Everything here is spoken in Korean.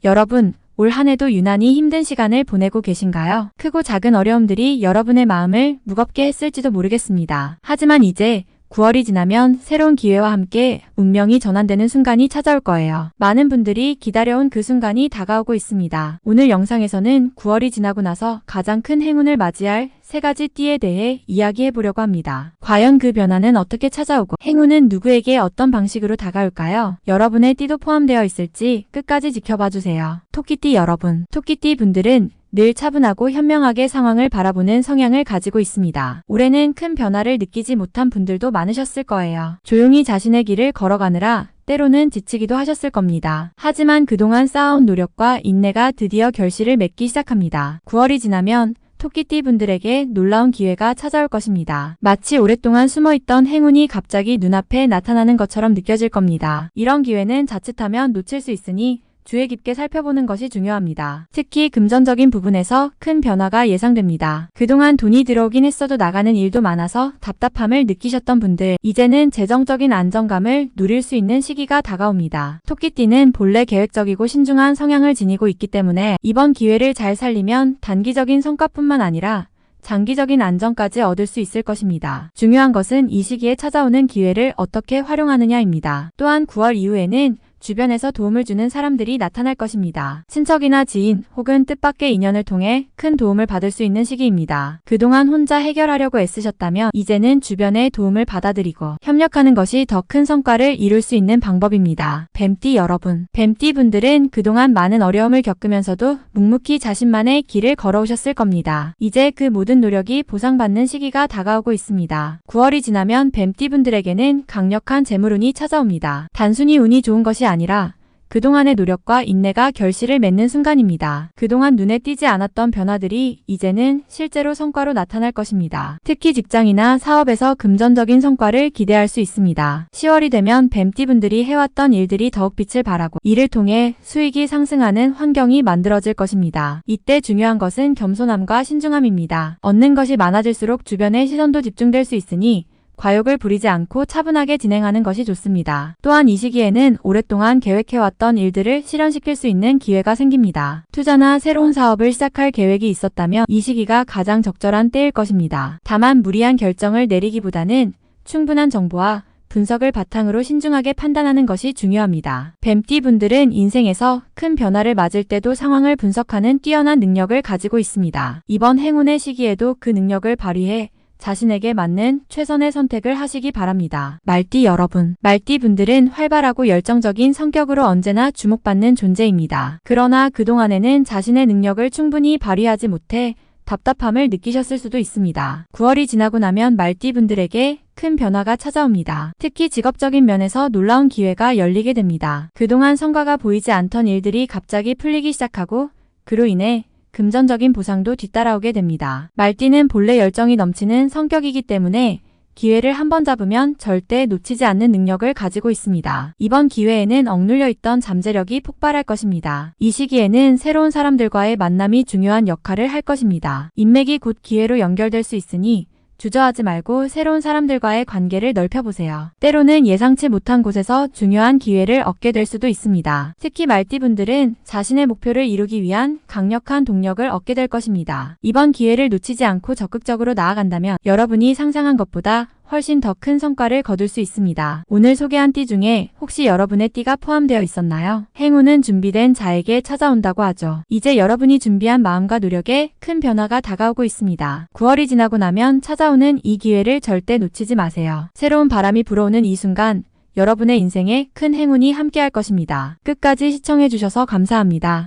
여러분, 올 한 해도 유난히 힘든 시간을 보내고 계신가요? 크고 작은 어려움들이 여러분의 마음을 무겁게 했을지도 모르겠습니다. 하지만 이제 9월이 지나면 새로운 기회와 함께 운명이 전환되는 순간이 찾아올 거예요. 많은 분들이 기다려온 그 순간이 다가오고 있습니다. 오늘 영상에서는 9월이 지나고 나서 가장 큰 행운을 맞이할 3가지 띠에 대해 이야기해 보려고 합니다. 과연 그 변화는 어떻게 찾아오고 행운은 누구에게 어떤 방식으로 다가올까요? 여러분의 띠도 포함되어 있을지 끝까지 지켜봐 주세요. 토끼띠 여러분, 토끼띠 분들은 늘 차분하고 현명하게 상황을 바라보는 성향을 가지고 있습니다. 올해는 큰 변화를 느끼지 못한 분들도 많으셨을 거예요. 조용히 자신의 길을 걸어가느라 때로는 지치기도 하셨을 겁니다. 하지만 그동안 쌓아온 노력과 인내가 드디어 결실을 맺기 시작합니다. 9월이 지나면 토끼띠 분들에게 놀라운 기회가 찾아올 것입니다. 마치 오랫동안 숨어있던 행운이 갑자기 눈앞에 나타나는 것처럼 느껴질 겁니다. 이런 기회는 자칫하면 놓칠 수 있으니 주의 깊게 살펴보는 것이 중요합니다. 특히 금전적인 부분에서 큰 변화가 예상됩니다. 그동안 돈이 들어오긴 했어도 나가는 일도 많아서 답답함을 느끼셨던 분들, 이제는 재정적인 안정감을 누릴 수 있는 시기가 다가옵니다. 토끼띠는 본래 계획적이고 신중한 성향을 지니고 있기 때문에 이번 기회를 잘 살리면 단기적인 성과뿐만 아니라 장기적인 안정까지 얻을 수 있을 것입니다. 중요한 것은 이 시기에 찾아오는 기회를 어떻게 활용하느냐입니다. 또한 9월 이후에는 주변에서 도움을 주는 사람들이 나타날 것입니다. 친척이나 지인 혹은 뜻밖의 인연을 통해 큰 도움을 받을 수 있는 시기입니다. 그동안 혼자 해결하려고 애쓰셨다면 이제는 주변의 도움을 받아들이고 협력하는 것이 더 큰 성과를 이룰 수 있는 방법입니다. 뱀띠 여러분, 뱀띠 분들은 그동안 많은 어려움을 겪으면서도 묵묵히 자신만의 길을 걸어오셨을 겁니다. 이제 그 모든 노력이 보상받는 시기가 다가오고 있습니다. 9월이 지나면 뱀띠 분들에게는 강력한 재물운이 찾아옵니다. 단순히 운이 좋은 것이 아니라 그동안의 노력과 인내가 결실을 맺는 순간입니다. 그동안 눈에 띄지 않았던 변화들이 이제는 실제로 성과로 나타날 것입니다. 특히 직장이나 사업에서 금전적인 성과를 기대할 수 있습니다. 10월이 되면 뱀띠분들이 해왔던 일들이 더욱 빛을 발하고 이를 통해 수익이 상승하는 환경이 만들어질 것입니다. 이때 중요한 것은 겸손함과 신중함입니다. 얻는 것이 많아질수록 주변의 시선도 집중될 수 있으니 과욕을 부리지 않고 차분하게 진행하는 것이 좋습니다. 또한 이 시기에는 오랫동안 계획해왔던 일들을 실현시킬 수 있는 기회가 생깁니다. 투자나 새로운 사업을 시작할 계획이 있었다면 이 시기가 가장 적절한 때일 것입니다. 다만 무리한 결정을 내리기보다는 충분한 정보와 분석을 바탕으로 신중하게 판단하는 것이 중요합니다. 뱀띠 분들은 인생에서 큰 변화를 맞을 때도 상황을 분석하는 뛰어난 능력을 가지고 있습니다. 이번 행운의 시기에도 그 능력을 발휘해 자신에게 맞는 최선의 선택을 하시기 바랍니다. 말띠 여러분, 말띠 분들은 활발하고 열정적인 성격으로 언제나 주목받는 존재입니다. 그러나 그동안에는 자신의 능력을 충분히 발휘하지 못해 답답함을 느끼셨을 수도 있습니다. 9월이 지나고 나면 말띠 분들에게 큰 변화가 찾아옵니다. 특히 직업적인 면에서 놀라운 기회가 열리게 됩니다. 그동안 성과가 보이지 않던 일들이 갑자기 풀리기 시작하고 그로 인해 금전적인 보상도 뒤따라오게 됩니다. 말띠는 본래 열정이 넘치는 성격이기 때문에 기회를 한번 잡으면 절대 놓치지 않는 능력을 가지고 있습니다. 이번 기회에는 억눌려 있던 잠재력이 폭발할 것입니다. 이 시기에는 새로운 사람들과의 만남이 중요한 역할을 할 것입니다. 인맥이 곧 기회로 연결될 수 있으니 주저하지 말고 새로운 사람들과의 관계를 넓혀보세요. 때로는 예상치 못한 곳에서 중요한 기회를 얻게 될 수도 있습니다. 특히 말띠분들은 자신의 목표를 이루기 위한 강력한 동력을 얻게 될 것입니다. 이번 기회를 놓치지 않고 적극적으로 나아간다면 여러분이 상상한 것보다 훨씬 더 큰 성과를 거둘 수 있습니다. 오늘 소개한 띠 중에 혹시 여러분의 띠가 포함되어 있었나요? 행운은 준비된 자에게 찾아온다고 하죠. 이제 여러분이 준비한 마음과 노력에 큰 변화가 다가오고 있습니다. 9월이 지나고 나면 찾아오는 이 기회를 절대 놓치지 마세요. 새로운 바람이 불어오는 이 순간 여러분의 인생에 큰 행운이 함께할 것입니다. 끝까지 시청해주셔서 감사합니다.